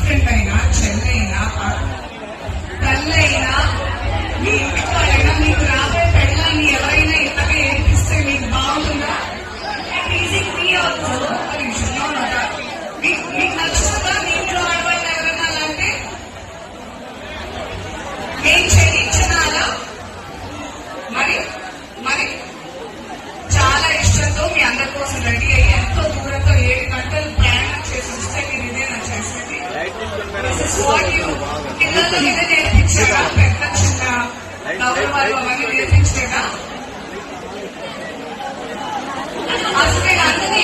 Friend అయినా, చెల్లైనా, తల్లైనా, మీ ఇంటి వాళ్ళైనా మీకు రాబోయే పెళ్ళాన్ని ఎవరైనా ఇలాగే ఏడిపిస్తే మీకు బాగుంటుందా? మీకు నచ్చుతుందా? మీ ఇంట్లో ఆడవాళ్ళు ఎవరైనా అంటే ఏం చేయించినారా? మరి మరి చాలా ఇష్టంతో మీ అందరి కోసం రెడీ అయ్యి ఎంతో దూరంతో 7 గంటలు ప్రయాణం చేసి వస్తే మీరు ఇదేనా చేసేది? పిల్లల్లో ఇదే నేర్పించారా? పెద్ద చిన్న గౌరవాలు అవన్నీ నేర్పించలేదా? అసలు నేను అందుకే